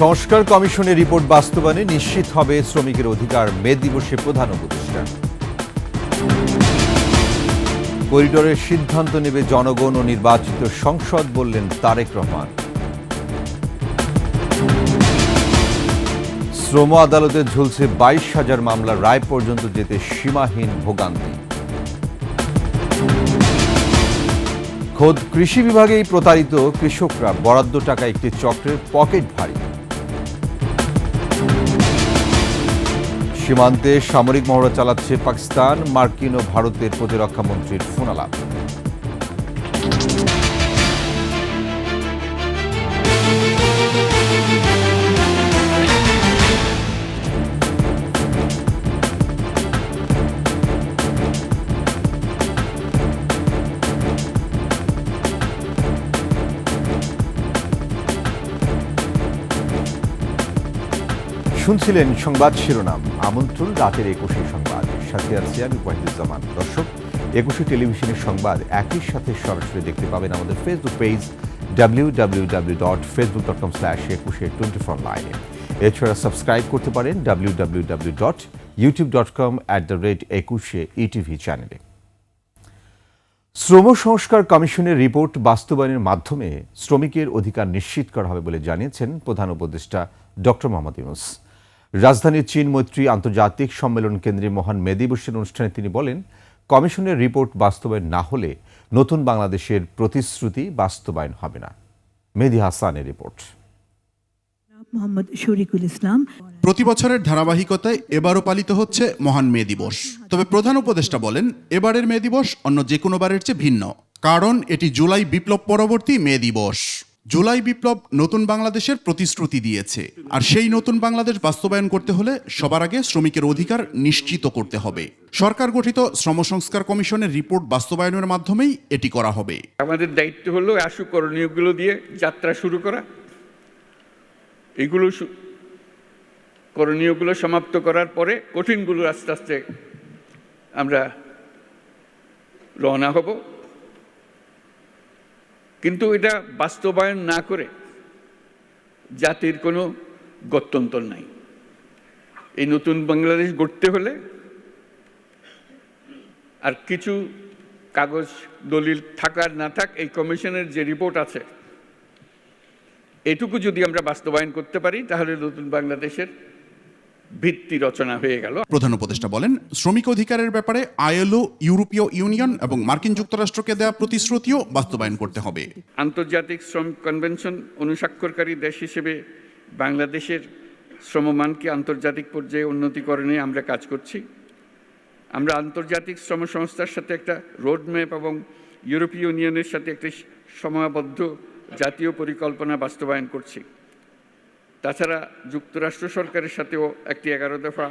সংস্কার কমিশনের রিপোর্ট বাস্তবায়নে নিশ্চিত হবে শ্রমিকের অধিকার, মে দিবসে প্রধান উপদেষ্টা। করিডোরের সিদ্ধান্ত নেবে জনগণ ও নির্বাচিত সংসদ, বললেন তারেক রহমান। শ্রম আদালতে ঝুলছে 22,000 মামলার রায় পর্যন্ত যেতে সীমাহীন ভোগান্তি। খোদ কৃষি বিভাগেই প্রতারিত কৃষকরা, বরাদ্দ টাকা একটি চক্রের পকেট ভারী। সীমান্তে সামরিক মহড়া চালাচ্ছে পাকিস্তান, মার্কিন ও ভারতের প্রতিরক্ষা মন্ত্রীর ফোনালাপ। শুনছিলেন সংবাদ শিরোনাম। আমন্ত্রণ রাতের 21 সংবাদ, সাথে আছি আমি ওয়াহিদুজ্জামান। দর্শক, 21 টেলিভিশনের সংবাদ একই সাথে সরাসরি দেখতে পাবেন আমাদের ফেসবুক পেজ www.facebook.com/2124 এছাড়া সাবস্ক্রাইব করতে পারেন www.youtube.com/21 চ্যানেলে। শ্রম সংস্কার কমিশনের রিপোর্ট বাস্তবায়নের মাধ্যমে শ্রমিকের অধিকার নিশ্চিত করা হবে বলে জানিয়েছেন প্রধান উপদেষ্টা ডক্টর মোহাম্মদ ইউনূস। রাজধানীর চীন মৈত্রী আন্তর্জাতিক সম্মেলন কেন্দ্রে মহান মে দিবসের অনুষ্ঠানে তিনি বলেন, কমিশনের রিপোর্ট বাস্তবায়ন না হলে নতুন বাংলাদেশের প্রতিশ্রুতি বাস্তবায়ন হবে না। মেহেদী হাসানের রিপোর্ট। প্রতি বছরের ধারাবাহিকতায় এবারও পালিত হচ্ছে মহান মে দিবস। তবে প্রধান উপদেষ্টা বলেন, এবারের মে দিবস অন্য যে কোনো বারের চেয়ে ভিন্ন, কারণ এটি জুলাই বিপ্লব পরবর্তী মে দিবস। জুলাই বিপ্লব নতুন বাংলাদেশের প্রতিশ্রুতি দিয়েছে, আর সেই নতুন বাংলাদেশ বাস্তবায়ন করতে হলে সবার আগে শ্রমিকের অধিকার নিশ্চিত করতে হবে। সরকার গঠিত শ্রম সংস্কার কমিশনের রিপোর্ট বাস্তবায়নের মাধ্যমেই এটি করা হবে। আমাদের দায়িত্ব হলো আশু করণীয়গুলো দিয়ে যাত্রা শুরু করা, এগুলো করণীয়গুলো সমাপ্ত করার পরে কঠিনগুলো আস্তে আস্তে আমরা রওনা হব। কিন্তু এটা বাস্তবায়ন না করে জাতির কোনো গত্যন্তর নাই। এই নতুন বাংলাদেশ গড়তে হলে আর কিছু কাগজ দলিল থাকার না থাক, এই কমিশনের যে রিপোর্ট আছে এটুকু যদি আমরা বাস্তবায়ন করতে পারি, তাহলে নতুন বাংলাদেশের ভিত্তি রচনা হয়ে গেল। প্রধান উপদেষ্টা বলেন, শ্রমিক অধিকারের ব্যাপারে আইএলও, ইউরোপীয় ইউনিয়ন এবং মার্কিন যুক্তরাষ্ট্রকে দেওয়া প্রতিশ্রুতিও বাস্তবায়ন করতে হবে। আন্তর্জাতিক শ্রম কনভেনশন অনুস্বাক্ষরকারী দেশ হিসেবে বাংলাদেশের শ্রমমানকে আন্তর্জাতিক পর্যায়ে উন্নতিকরণে আমরা কাজ করছি। আমরা আন্তর্জাতিক শ্রম সংস্থার সাথে একটা রোডম্যাপ এবং ইউরোপীয় ইউনিয়নের সাথে একটি সময়াবদ্ধ জাতীয় পরিকল্পনা বাস্তবায়ন করছি। তাছাড়া যুক্তরাষ্ট্র সরকারের সাথেও একটি 11 দফা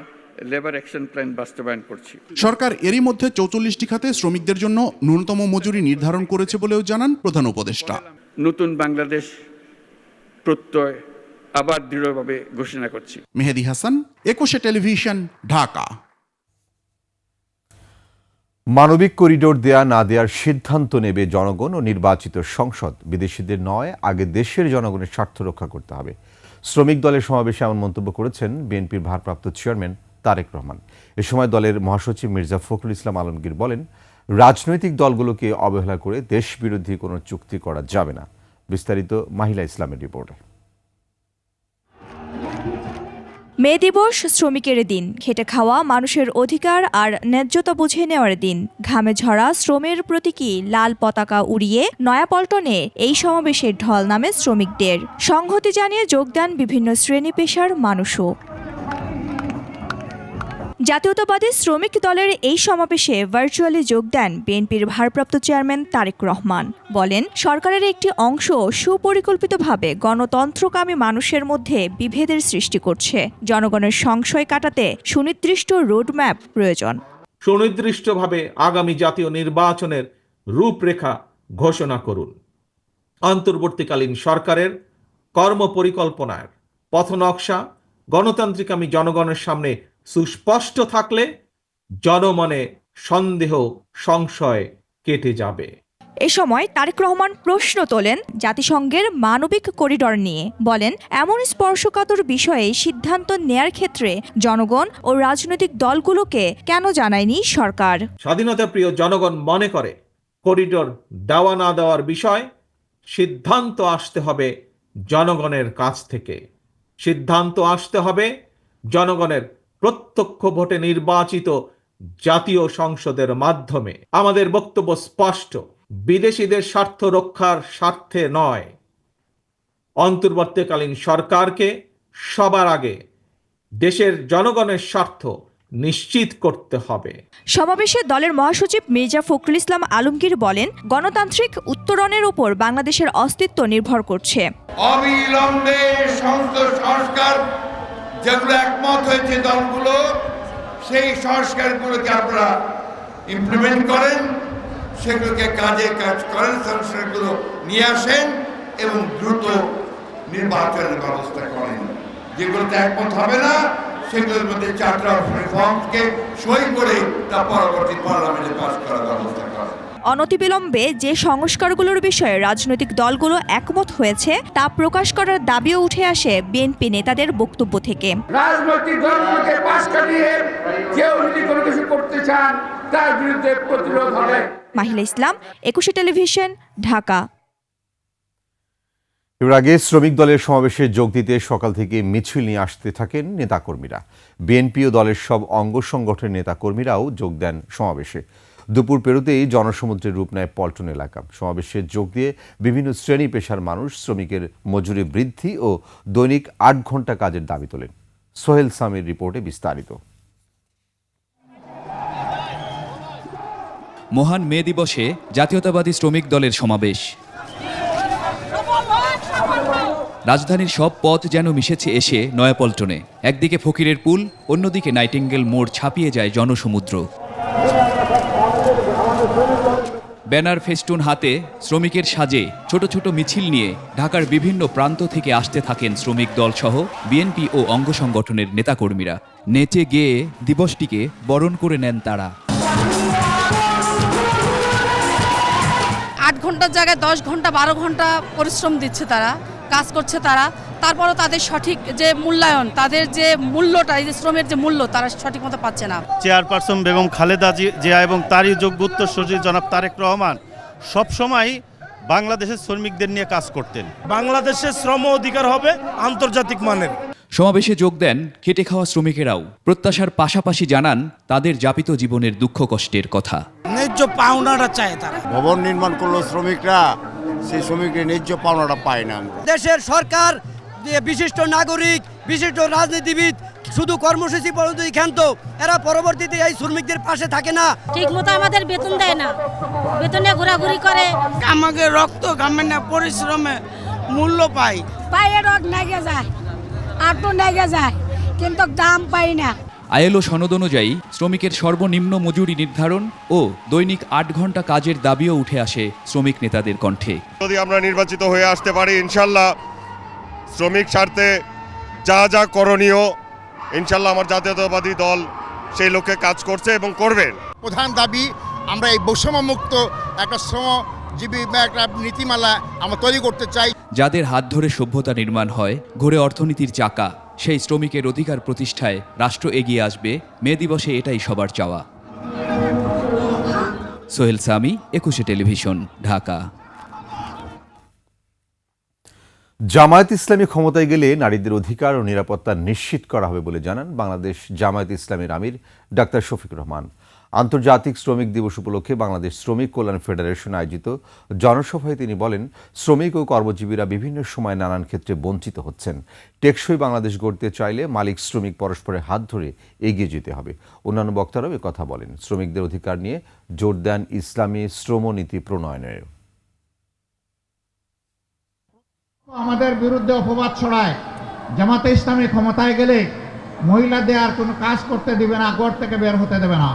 লেবার অ্যাকশন প্ল্যান বাস্তবায়ন করছি। সরকার এরই মধ্যে 44টি খাতে শ্রমিকদের জন্য ন্যূনতম মজুরি নির্ধারণ করেছে বলেও জানান প্রধান উপদেষ্টা। নতুন বাংলাদেশ প্রত্যয় আবার দৃঢ়ভাবে ঘোষণা করছি। মেহেদী হাসান, 21 টেলিভিশন, ঢাকা। মানবিক করিডোর দেয়া না দেওয়ার সিদ্ধান্ত নেবে জনগণ ও নির্বাচিত সংসদ। বিদেশিদের নয়, আগে দেশের জনগণের স্বার্থ রক্ষা করতে হবে। শ্রমিক দলের সমাবেশে এমন মন্তব্য করেছেন বিএনপির ভারপ্রাপ্ত চেয়ারম্যান তারেক রহমান। এ সময় দলের মহাসচিব মির্জা ফখরুল ইসলাম আলমগীর বলেন, রাজনৈতিক দলগুলোকে অবহেলা করে দেশবিরোধী কোনো চুক্তি করা যাবে না। বিস্তারিত মাহিলা ইসলামের রিপোর্টে। মে দিবস শ্রমিকের দিন, খেটে খাওয়া মানুষের অধিকার আর ন্যায্যতা বুঝে নেওয়ার দিন। ঘামে ঝরা শ্রমের প্রতীকী লাল পতাকা উড়িয়ে নয়াপল্টনে এই সমাবেশের ঢল নামে শ্রমিকদের। সংহতি জানিয়ে যোগ দেন বিভিন্ন শ্রেণী পেশার মানুষও। জাতীয়তাবাদী শ্রমিক দলের এই সমাবেশে ভার্চুয়ালি যোগ দেন বিএনপির ভারপ্রাপ্ত চেয়ারম্যান তারেক রহমান। বলেন, সরকারের একটি অংশ সুপরিকল্পিতভাবে গণতন্ত্রকামী মানুষের মধ্যে বিভেদের সৃষ্টি করছে। জনগণের সংশয় কাটাতে সুনির্দিষ্ট রোডম্যাপ প্রয়োজন। সুনির্দিষ্টভাবে আগামী জাতীয় নির্বাচনের রূপরেখা ঘোষণা করুন। অন্তর্বর্তীকালীন সরকারের কর্মপরিকল্পনার পথনকশা গণতান্ত্রিকামী জনগণের সামনে সুস্পষ্ট থাকলে জনমনে সন্দেহ সংশয় কেটে যাবে। এ সময় তারেক রহমান প্রশ্ন তোলেন জাতিসংঘের মানবিক করিডর নিয়ে। বলেন, এমন স্পর্শকাতর বিষয়ে সিদ্ধান্ত নেয়ার ক্ষেত্রে জনগণ ও রাজনৈতিক দলগুলোকে কেন জানায়নি সরকার? স্বাধীনতাপ্রিয় জনগণ মনে করে করিডোর দেওয়া না দেওয়ার বিষয় সিদ্ধান্ত আসতে হবে জনগণের কাছ থেকে। সিদ্ধান্ত আসতে হবে জনগণের প্রত্যক্ষ ভোটে নির্বাচিত জাতীয় সংসদের মাধ্যমে। আমাদের বক্তব্য স্পষ্ট, বিদেশিদের স্বার্থ রক্ষার স্বার্থে নয়, অন্তর্বর্তীকালীন সরকারকে সবার আগে দেশের জনগণের স্বার্থ নিশ্চিত করতে হবে। সমাবেশে দলের মহাসচিব মির্জা ফখরুল ইসলাম আলমগীর বলেন, গণতান্ত্রিক উত্তরণের উপর বাংলাদেশের অস্তিত্ব নির্ভর করছে। অবিলম্বে সমস্ত সংস্কার যেগুলো একমত হয়েছে দলগুলো, সেই সংস্কারগুলোকে আপনারা ইমপ্লিমেন্ট করেন, সেগুলোকে কাজে কাজ করেন, সংস্কারগুলো নিয়ে আসেন এবং দ্রুত নির্বাচনের ব্যবস্থা করেন। যেগুলোতে একমত হবে না সেগুলোর মধ্যে চার্টার অফ রিফর্মসকে সই করে তা পরবর্তী পার্লামেন্টে পাস করার ব্যবস্থা করেন। অনতিবিলম্বে যে সংস্কারগুলোর বিষয়ে রাজনৈতিক দলগুলো একমত হয়েছে তা প্রকাশ করার দাবিও উঠে আসে বিএনপি নেতাদের বক্তব্য থেকে। রাজনৈতিক দলগুলোকে পাশ কাটিয়ে কেউ যদি কোনো কিছু করতে চান তার বিরুদ্ধে প্রতিরোধ হবে। মাহিলা ইসলাম, একুশে টেলিভিশন, ঢাকা। এর আগে শ্রমিক দলের সমাবেশে যোগ দিতে সকাল থেকে মিছিল নিয়ে আসতে থাকেন নেতাকর্মীরা। বিএনপি ও দলের সব অঙ্গ সংগঠনের নেতাকর্মীরাও যোগ দেন সমাবেশে। দুপুর পেরোতেই জনসমুদ্রের রূপ নেয় পল্টন এলাকা। সমাবেশে যোগ দিয়ে বিভিন্ন শ্রেণী পেশার মানুষ শ্রমিকের মজুরি বৃদ্ধি ও দৈনিক ৮ ঘন্টা কাজের দাবি তোলেন। সোহেল সামির রিপোর্টে বিস্তারিত। মহান মে দিবসে জাতীয়তাবাদী শ্রমিক দলের সমাবেশ। রাজধানীর সব পথ যেন মিশেছে এসে নয়াপল্টনে। একদিকে ফকিরের পুল, অন্যদিকে নাইটিঙ্গেল মোড় ছাপিয়ে যায় জনসমুদ্র। ব্যানার ফেস্টুন হাতে শ্রমিকের সাজে ছোট ছোট মিছিল নিয়ে ঢাকার বিভিন্ন প্রান্ত থেকে আসতে থাকেন শ্রমিক দল সহ বিএনপি ও অঙ্গ সংগঠনের নেতাকর্মীরা। নেচে গেয়ে দিবসটিকে বরণ করে নেন তারা। ৮ ঘন্টার জায়গায় 10 ঘন্টা 12 ঘন্টা পরিশ্রম দিচ্ছে তারা, কাজ করছে তারা, তারপরও তাদের সঠিক যে মূল্যায়ন, তাদের যে মূল্যটা, এই যে শ্রমের যে মূল্য তারা সঠিক মতো পাচ্ছে না। চেয়ারপারসন বেগম খালেদা জিয়া এবং তারই যোগ্য উত্তরসূরি জনাব তারেক রহমান সবসময় বাংলাদেশের শ্রমিকদের নিয়ে কাজ করতেন। বাংলাদেশের শ্রম অধিকার হবে আন্তর্জাতিক মানের। সমাবেশে যোগ দেন খেটে খাওয়া শ্রমিকেরাও। প্রত্যাশার পাশাপাশি জানান তাদের যাপিত জীবনের দুঃখ কষ্টের কথা। ন্যায্য পাওনাটা চায় তারা। ভবন নির্মাণ করলো শ্রমিকরা, সেই শ্রমিকদের ন্যায্য পাওনাটা পায় না। দেশের সরকার, বিশিষ্ট নাগরিক, বিশিষ্ট রাজনীতিবিদ শুধু কর্মসূচি পর্যন্তই ক্ষান্ত, এরা পরবর্তীতে এই শ্রমিকদের পাশে থাকে না। ঠিক মতো আমাদের বেতন দেয় না, বেতনে ঘোরাঘুরি করে। আমাকে রক্ত ঘামে না, পরিশ্রমে মূল্য পাই। পায়ে রোগ নেগে যায়, আটু নেগে যায়, কিন্তু দাম পাই না। আইএলও সনদ অনুযায়ী শ্রমিকের সর্বনিম্ন মজুরি নির্ধারণ ও দৈনিক ৮ ঘন্টা কাজের দাবিও উঠে আসে শ্রমিক নেতাদের কণ্ঠে। যদি আমরা নির্বাচিত হয়ে আসতে পারি, ইনশাল্লাহ শ্রমিক স্বার্থে যা যা করণীয়, ইনশাল্লাহ আমার জাতীয়তাবাদী দল সেই লক্ষ্যে কাজ করছে এবং করবেন। প্রধান দাবি, আমরা এই বৈষম্যমুক্ত একটা শ্রমজীবী একটা নীতিমালা আমরা তৈরি করতে চাই। যাদের হাত ধরে সভ্যতা নির্মাণ হয়, ঘুরে অর্থনীতির চাকা, সেই শ্রমিকের অধিকার প্রতিষ্ঠায় রাষ্ট্র এগিয়ে আসবে। মে দিবসে এটাই সবার চাওয়া। সোহেল সামি, একুশে টেলিভিশন, ঢাকা। জামায়াত ইসলামী ক্ষমতায় গেলে নারীদের অধিকার ও নিরাপত্তা নিশ্চিত করা হবে বলে জানান বাংলাদেশ জামায়াত ইসলামীর আমির ডাক্তার শফিকুর রহমান। আন্তর্জাতিক শ্রমিক দিবস উপলক্ষে বাংলাদেশ শ্রমিক কল্যাণ ফেডারেশন আয়োজিত জনসভায় তিনি বলেন, শ্রমিক ও কর্মজীবীরা বিভিন্ন সময় নানান ক্ষেত্রে বঞ্চিত হচ্ছেন। টেকসই বাংলাদেশ গড়তে চাইলে মালিক শ্রমিক পরস্পরের হাত ধরে এগিয়ে যেতে হবে। অন্যান্য বক্তারাও কথা বলেন। শ্রমিকদের অধিকার নিয়ে জোর দেন ইসলামী শ্রমনীতি প্রণয়নের। আমাদের বিরুদ্ধে অপবাদ ছড়ায়, জামাতে ইসলামী ক্ষমতায় গেলে মহিলাদের আর কোনো কাজ করতে দিবে না, ঘর থেকে বের হতে দেবে না।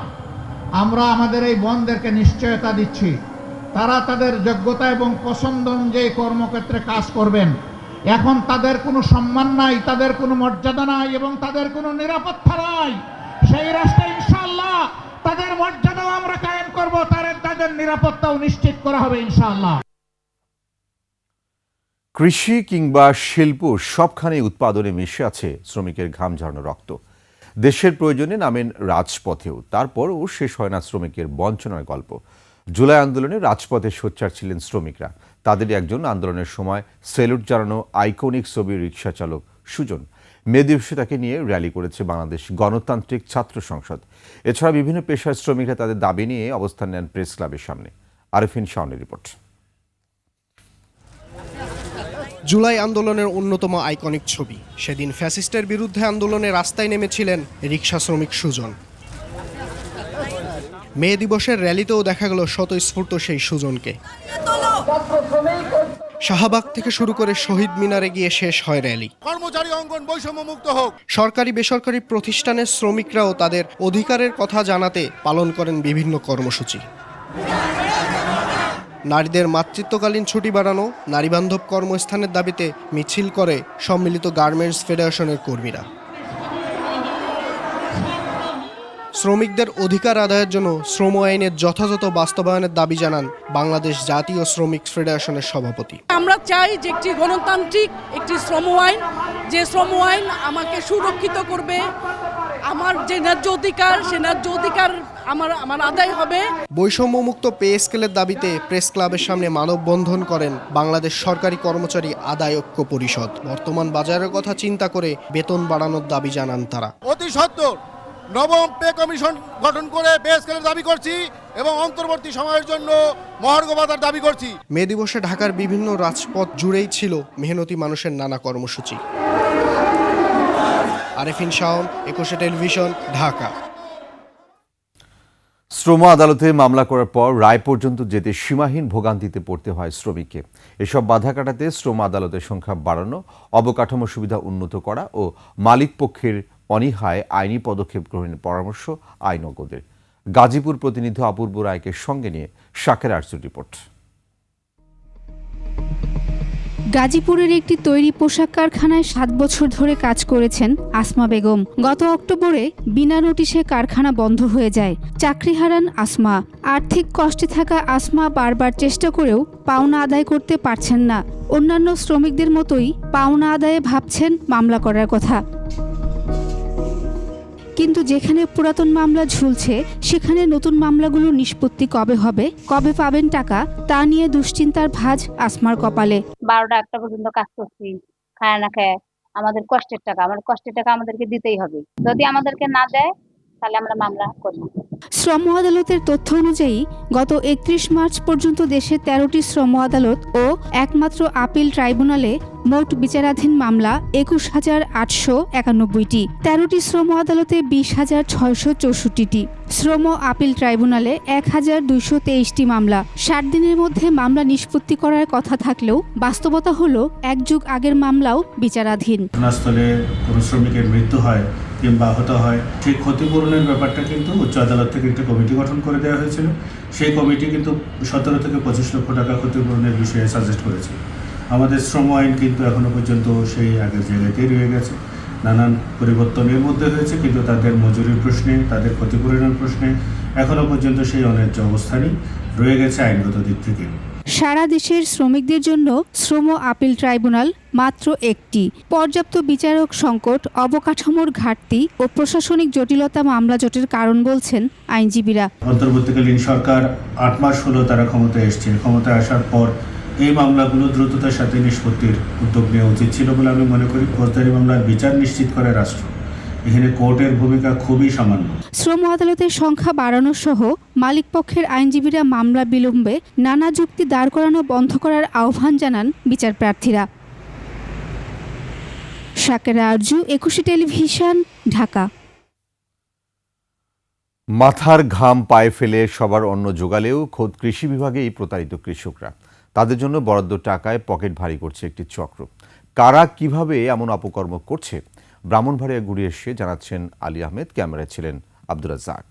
আমরা আমাদের এই বোনদেরকে নিশ্চয়তা দিচ্ছি, তারা তাদের যোগ্যতা এবং পছন্দ অনুযায়ী কর্মক্ষেত্রে কাজ করবেন। এখন তাদের কোনো সম্মান নাই, তাদের কোনো মর্যাদা নাই এবং তাদের কোনো নিরাপত্তা নাই। সেই রাষ্ট্রে ইনশাআল্লাহ তাদের মর্যাদাও আমরা কায়েম করব, তাদের নিরাপত্তাও নিশ্চিত করা হবে ইনশাআল্লাহ। কৃষি কিংবা শিল্প সবখানে উৎপাদনে মিশে আছে শ্রমিকের ঘাম ঝরানো রক্ত। দেশের প্রয়োজনে নামেন রাজপথেও, তারপরও শেষ হয় না শ্রমিকের বঞ্চনার গল্প। জুলাই আন্দোলনে রাজপথে সোচ্চার ছিলেন শ্রমিকরা। তাদেরই একজন আন্দোলনের সময় সেলুট জানানো আইকনিক ছবির রিকশা চালক সুজন। মে দিবসে তাকে নিয়ে র্যালি করেছে বাংলাদেশ গণতান্ত্রিক ছাত্র সংসদ। এছাড়া বিভিন্ন পেশার শ্রমিকরা তাদের দাবি নিয়ে অবস্থান নেন প্রেস ক্লাবের সামনে। আরিফিন শাওনের রিপোর্ট। জুলাই আন্দোলনের অন্যতম আইকনিক ছবি। সেদিন ফ্যাসিস্টের বিরুদ্ধে আন্দোলনে রাস্তায় নেমেছিলেন রিকশা শ্রমিক সুজন। মে দিবসের র্যালিতেও দেখা গেল স্বতঃস্ফূর্ত সেই সুজনকে। শাহবাগ থেকে শুরু করে শহীদ মিনারে গিয়ে শেষ হয় র্যালি। কর্মচারী অঙ্গন বৈষম্য মুক্ত হোক। সরকারি বেসরকারি প্রতিষ্ঠানের শ্রমিকরাও তাদের অধিকারের কথা জানাতে পালন করেন বিভিন্ন কর্মসূচি। নারীদের মাতৃত্বকালীন ছুটি বাড়ানো, নারীবান্ধব কর্মস্থানের দাবিতে মিছিল করে সম্মিলিত গার্মেন্টস ফেডারেশনের কর্মীরা। শ্রমিকদের অধিকার আদায়ের জন্য শ্রম আইনের যথাযথ বাস্তবায়নের দাবি জানান বাংলাদেশ জাতীয় শ্রমিক ফেডারেশনের সভাপতি। আমরা চাই যে একটি গণতান্ত্রিক একটি শ্রম আইন, যে শ্রম আইন আমাকে সুরক্ষিত করবে, আমার যে ন্যায্য অধিকার সে ন্যায্য অধিকার আমার আদায় হবে। বৈষম্যমুক্ত পে স্কেলের দাবিতে প্রেস ক্লাবের সামনে মানববন্ধন করেন বাংলাদেশ সরকারি কর্মচারী আদায় ঐক্য পরিষদ। বর্তমান বাজারের কথা চিন্তা করে বেতন বাড়ানোর দাবি জানান তারা। অতি সত্বর নবম পে কমিশন গঠন করে পে স্কেলের দাবি করছি এবং অন্তর্বর্তী সময়ের জন্য মহার্ঘ ভাতার দাবি করছি। মে দিবসে ঢাকার বিভিন্ন রাজপথ জুড়েই ছিল মেহনতি মানুষের নানা কর্মসূচি। আরিফিন শাওন, 21 টেলিভিশন, ঢাকা। শ্রম আদালতে মামলা করার পর রায় পর্যন্ত যেতে সীমাহীন ভোগান্তিতে পড়তে হয় শ্রমিককে। এসব বাধা কাটাতে শ্রম আদালতের সংখ্যা বাড়ানো, অবকাঠামো সুবিধা উন্নত করা ও মালিক পক্ষের অনীহায় আইনি পদক্ষেপ গ্রহণের পরামর্শ আইনজ্ঞদের। গাজীপুর প্রতিনিধি অপূর্ব রায়কে সঙ্গে নিয়ে শাকের আরজুর রিপোর্ট। গাজীপুরের একটি তৈরি পোশাক কারখানায় 7 বছর ধরে কাজ করেছেন আসমা বেগম। গত অক্টোবরে বিনা নোটিশে কারখানা বন্ধ হয়ে যায়। চাকরি হারান আসমা। আর্থিক কষ্টে থাকা আসমা বারবার চেষ্টা করেও পাওনা আদায় করতে পারছেন না। অন্যান্য শ্রমিকদের মতোই পাওনা আদায়ে ভাবছেন মামলা করার কথা। কিন্তু যেখানে পুরাতন মামলা ঝুলছে সেখানে নতুন মামলাগুলো নিষ্পত্তি কবে হবে, কবে পাবেন টাকা, তা নিয়ে দুশ্চিন্তার ভাঁজ আসমার কপালে। 12টা 1টা পর্যন্ত কাজ করছি, খায় না খায়। আমাদের কষ্টের টাকা আমাদেরকে দিতেই হবে। যদি আমাদেরকে না দেয় তাহলে আমরা মামলা করব। শ্রম আদালতের তথ্য অনুযায়ী গত 31 মার্চ পর্যন্ত দেশে 13টি শ্রম আদালত ও একমাত্র আপিল ট্রাইব্যুনালে মোট বিচারাধীন মামলা 21,891টি। 13টি শ্রম আদালতে 20,664টি, শ্রম আপিল ট্রাইব্যুনালে 1,223টি মামলা। 60 দিনের মধ্যে মামলা নিষ্পত্তি করার কথা থাকলেও বাস্তবতা হলো 1 যুগ আগের মামলাও বিচারাধীন। ঘটনাস্থলে কোনো শ্রমিকের মৃত্যু হয় কিংবা আহত হয়, সেই ক্ষতিপূরণের ব্যাপারটা কিন্তু উচ্চ আদালত থেকে একটা কমিটি গঠন করে দেওয়া হয়েছিল। সেই কমিটি কিন্তু 17 থেকে 25 লক্ষ টাকা ক্ষতিপূরণের বিষয়ে সাজেস্ট করেছে। আমাদের শ্রম আইন কিন্তু এখনো পর্যন্ত সেই আগের জায়গাতেই রয়ে গেছে। নানান পরিবর্তনের মধ্যে হয়েছে, কিন্তু তাদের মজুরির প্রশ্নে, তাদের ক্ষতিপূরণের প্রশ্নে এখনো পর্যন্ত সেই অন্যায্য অবস্থানই রয়ে গেছে আইনগত দিক থেকে। সারা দেশের শ্রমিকদের জন্য শ্রম আপিল ট্রাইব্যুনাল মাত্র একটি। পর্যাপ্ত বিচারক সংকট, অবকাঠামোর ঘাটতি ও প্রশাসনিক জটিলতা মামলা জটের কারণ বলছেন আইনজীবীরা। অন্তর্বর্তীকালীন সরকার 8 মাস হলো তারা ক্ষমতায় এসছে। ক্ষমতায় আসার পর এই মামলাগুলো দ্রুততার সাথে নিষ্পত্তির উদ্যোগ নেওয়া উচিত ছিল বলে আমি মনে করি। ফৌজদারি মামলার বিচার নিশ্চিত করে রাষ্ট্র, এখানে কোর্টের ভূমিকা খুবই সামান্য। শ্রম আদালতের সংখ্যা বাড়ানো সহ মালিক পক্ষের আইনজীবীরা মামলা বিলম্বে নানা যুক্তি দাঁড় করানো বন্ধ করার আহ্বান জানান বিচার প্রার্থীরা। শাকের আরজু, 21 টেলিভিশন, ঢাকা। মাথার ঘাম পায়ে ফেলে সবার অন্ন জোগালেও খোদ কৃষি বিভাগেই প্রতারিত কৃষকরা। তাদের জন্য বরাদ্দ টাকায় পকেট ভারী করছে একটি চক্র। কারা কিভাবে এমন অপকর্ম করছে ব্রাহ্মণবাড়িয়া ঘুরে এসে জানাচ্ছেন আলী আহমেদ। ক্যামেরায় ছিলেন আব্দুর রাজ্জাক।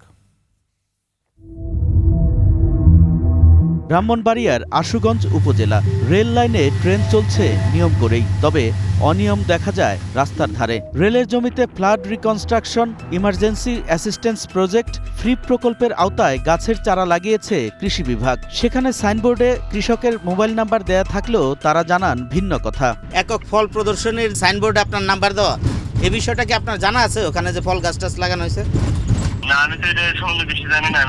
ব্রাহ্মণবাড়িয়ার আশুগঞ্জ উপজেলা রেল লাইনে ট্রেন চলছে নিয়ম করেই, তবে অনিয়ম দেখা যায় রাস্তার ধারে। রেলের জমিতে flood reconstruction, emergency assistance project, free প্রকল্পের আওতায় গাছের চারা লাগিয়েছে কৃষি বিভাগ। সেখানে সাইনবোর্ডে কৃষকের মোবাইল নাম্বার দেয়া থাকলেও তারা জানান ভিন্ন কথা। একক ফল প্রদর্শনীর সাইনবোর্ডে আপনার নাম্বার দেওয়া, এই বিষয়টা কি আপনার জানা আছে ওখানে যে ফল গাছ টাছ লাগানো হয়েছে? না, আমি তো এটা সম্বন্ধে বেশি জানি না।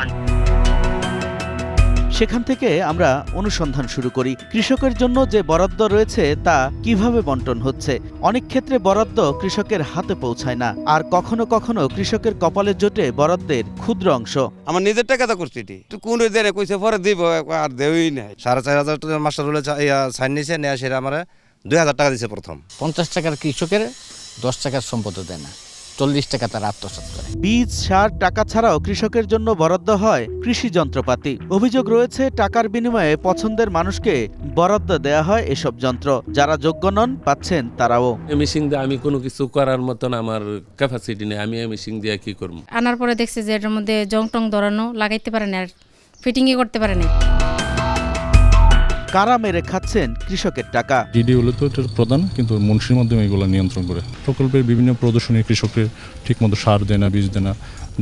সেখান থেকে আমরা অনুসন্ধান শুরু করি কৃষকের জন্য যে বরাদ্দ রয়েছে তা কিভাবে বন্টন হচ্ছে। অনেক ক্ষেত্রে বরাদ্দ কৃষকের হাতে পৌঁছায় না, আর কখনো কখনো কৃষকের কপালে জোটে বরাদ্দের ক্ষুদ্র অংশ। আমার নিজের টাকা তো করছি, কোন দেরে কইছে পরে দিব, আর দেওই নাই। 4,500 টাকা মাস্টার হলে সাইন নিয়েছে, নেওয়া সেটা আমার 2,000 টাকা দিয়েছে প্রথম। 50 টাকার কৃষকের 10 টাকার সম্পদ দেয় না, 40 টাকা তারা আত্মসাৎ করে। বীজ, সার, টাকা ছাড়াও কৃষকের জন্য বরাদ্দ হয় কৃষি যন্ত্রপাতি। অভিযোগ রয়েছে টাকার বিনিময়ে পছন্দের মানুষকে বরাদ্দ দেয়া হয় এসব যন্ত্র। যারা যোগ্য নন পাচ্ছেন তারাও। মেশিন দিয়ে আমি কোনো কিছু করার মতন আমার ক্যাপাসিটি নেই, আমি মেশিন দিয়ে কি করব। আনার পরে দেখছি যে এটার মধ্যে জং টং ধরানো, লাগাইতে পারে না, আর ফিটিংই করতে পারে না। কারা মেরে খাচ্ছেন কৃষকের টাকা? ডিডি হলো তো এটার প্রধান, কিন্তু মুন্সির মাধ্যমে এগুলো নিয়ন্ত্রণ করে। প্রকল্পের বিভিন্ন প্রদর্শনী কৃষকের ঠিকমতো সার দেয় না, বীজ দেয় না,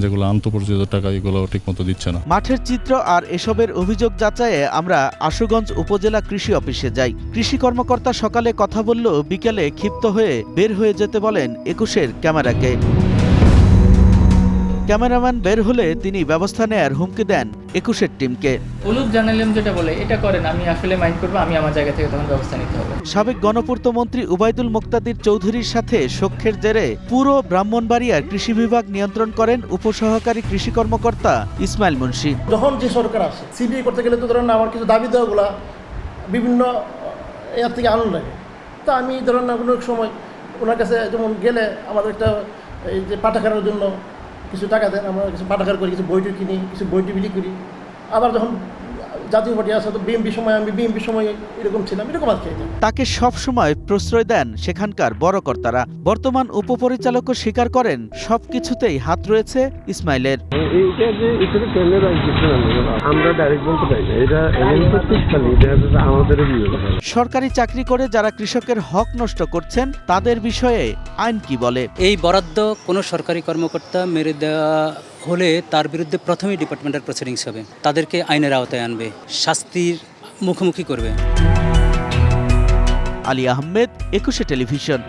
যেগুলো আন্তঃপরিচিত টাকা এগুলো ঠিকমতো দিচ্ছে না। মাঠের চিত্র আর এসবের অভিযোগ যাচাইয়ে আমরা আশুগঞ্জ উপজেলা কৃষি অফিসে যাই। কৃষি কর্মকর্তা সকালে কথা বললেও বিকেলে ক্ষিপ্ত হয়ে বের হয়ে যেতে বলেন 21-এর ক্যামেরাকে। ক্যামেরাম্যান বের হলে তিনি ব্যবস্থা নেয়ার হুমকি দেন 21-এর টিমকে। হলুদ জার্নালিজম যেটা বলে এটা করেন, আমি আসলে মাইন্ড করবো, আমি আমার জায়গা থেকে তখন ব্যবস্থা নিতে হবে। সাবেক গণপূর্ত মন্ত্রী উবাইদুল মুক্তাদির চৌধুরীর সাথে সখ্যের জেরে পুরো ব্রাহ্মণবাড়িয়ার কৃষি বিভাগ নিয়ন্ত্রণ করেন উপসহকারী কৃষি কর্মকর্তা ইসমাইল মুন্সি। যখন যে সরকার আসে সিবিআই করতে গেলে তো ধরেন আমার কিছু দাবি দেওয়াগুলা বিভিন্ন এর থেকে আনন্দ লাগে। তা আমি ধরেন না কোনো সময় ওনার কাছে যেমন গেলে আমাদের একটা এই যে পাঠাগারের জন্য কিছু টাকা দেন, আমরা কিছু পাঠাগার করি, কিছু বইটি কিনি, কিছু বইটি বিলি করি। আবার যখন জাতীয় পার্টি আসে তো বিএমপি সময় আমি বিএমপি সময় এরকম ছিলাম, এরকম আর কি। তাকে সব সময় প্রশ্রয় দেন সেখানকার বড় কর্তারা। বর্তমান উপপরিচালকও স্বীকার করেন সবকিছুতেই হাত রয়েছে ইসমাইলের। সরকারি চাকরি করে যারা কৃষকের হক নষ্ট করছেন তাদের বিষয়ে আইন কি বলে? এই বরাদ্দ কোনো সরকারি কর্মকর্তা মেরে দেওয়া হলে তার বিরুদ্ধে প্রথমেই ডিপার্টমেন্টাল প্রসিডিংস হবে, তাদেরকে আইনের আওতায় আনবে, শাস্তির মুখোমুখি করবে। আলী আহমেদ, 21 টেলিভিশন।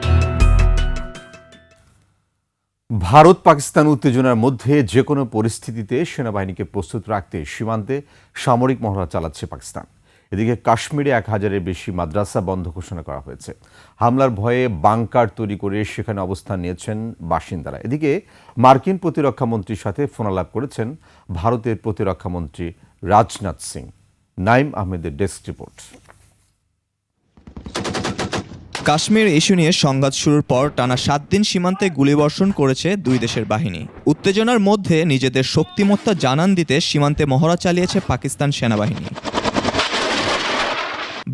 ভারত পাকিস্তান উত্তেজনার মধ্যে যে কোনো পরিস্থিতিতে সেনাবাহিনীকে প্রস্তুত রাখতে সীমান্তে সামরিক মহড়া চালাচ্ছে পাকিস্তান। এদিকে কাশ্মীরে 1000-এর বেশি মাদ্রাসা বন্ধ ঘোষণা করা হয়েছে। হামলার ভয়ে বাংকার তৈরি করে সেখানে অবস্থান নিয়েছেন বাসিন্দারা। এদিকে মার্কিন প্রতিরক্ষা মন্ত্রীর সাথে ফোনালাপ করেছেন ভারতের প্রতিরক্ষা মন্ত্রী রাজনাথ সিং। নাইম আহমেদের ডেস্ক রিপোর্ট। কাশ্মীর ইস্যু নিয়ে সংঘাত শুরুর পর টানা 7 দিন সীমান্তে গুলিবর্ষণ করেছে দুই দেশের বাহিনী। উত্তেজনার মধ্যে নিজেদের শক্তিমত্তা জানান দিতে সীমান্তে মহড়া চালিয়েছে পাকিস্তান সেনাবাহিনী।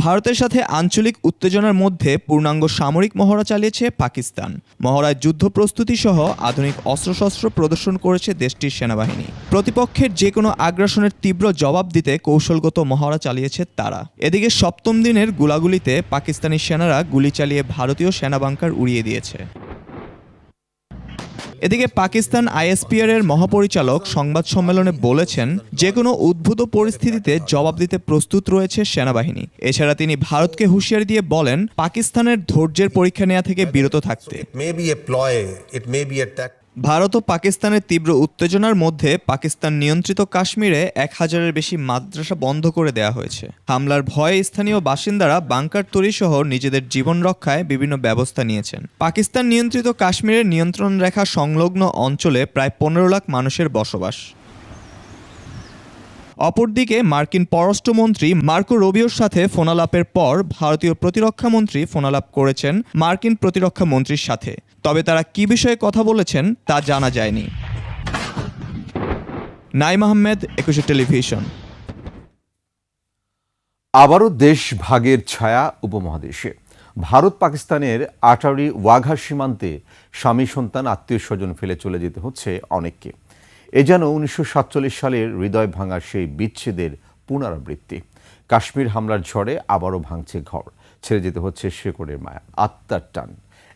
ভারতের সাথে আঞ্চলিক উত্তেজনার মধ্যে পূর্ণাঙ্গ সামরিক মহড়া চালিয়েছে পাকিস্তান। মহড়ায় যুদ্ধ প্রস্তুতি সহ আধুনিক অস্ত্রশস্ত্র প্রদর্শন করেছে দেশটির সেনাবাহিনী। প্রতিপক্ষের যে কোনো আগ্রাসনের তীব্র জবাব দিতে কৌশলগত মহড়া চালিয়েছে তারা। এদিকে 7ম দিনের গোলাগুলিতে পাকিস্তানি সেনারা গুলি চালিয়ে ভারতীয় সেনা বাংকার উড়িয়ে দিয়েছে। এদিকে পাকিস্তান আইএসপিআর এর মহাপরিচালক সংবাদ সম্মেলনে বলেছেন, যে কোনো উদ্ভূত পরিস্থিতিতে জবাব দিতে প্রস্তুত রয়েছে সেনাবাহিনী। এছাড়া তিনি ভারতকে হুঁশিয়ারি দিয়ে বলেন, পাকিস্তানের ধৈর্যের পরীক্ষা নেওয়া থেকে বিরত থাকতে। ভারত ও পাকিস্তানের তীব্র উত্তেজনার মধ্যে পাকিস্তান নিয়ন্ত্রিত কাশ্মীরে 1000-এর বেশি মাদ্রাসা বন্ধ করে দেওয়া হয়েছে। হামলার ভয়ে স্থানীয় বাসিন্দারা বাংকার তৈরি সহ নিজেদের জীবন রক্ষায় বিভিন্ন ব্যবস্থা নিয়েছেন। পাকিস্তান নিয়ন্ত্রিত কাশ্মীরের নিয়ন্ত্রণ রেখা সংলগ্ন অঞ্চলে প্রায় 15 লাখ মানুষের বসবাস। অপরদিকে মার্কিন পররাষ্ট্রমন্ত্রী মার্কো রুবিওর সাথে ফোনালাপের পর ভারতীয় প্রতিরক্ষা মন্ত্রী ফোনালাপ করেছেন মার্কিন প্রতিরক্ষা মন্ত্রীর সাথে। তবে তারা কি বিষয়ে কথা বলেছেন তা জানা যায়নি। নাইম আহমেদ, 21 টেলিভিশন। আবারও দেশ ভাগের ছায়া উপমহাদেশে। ভারত পাকিস্তানের আটারি ওয়াঘা সীমান্তে স্বামী সন্তান আত্মীয় স্বজন ফেলে চলে যেতে হচ্ছে অনেককে। এ যেন 1947 সালের হৃদয় ভাঙা সেই বিচ্ছেদের পুনরাবৃত্তি। কাশ্মীর হামলার ঝড়ে আবারও ভাঙছে ঘর, ছেড়ে যেতে হচ্ছে শেকড়ের মায়া, আত্মার টান।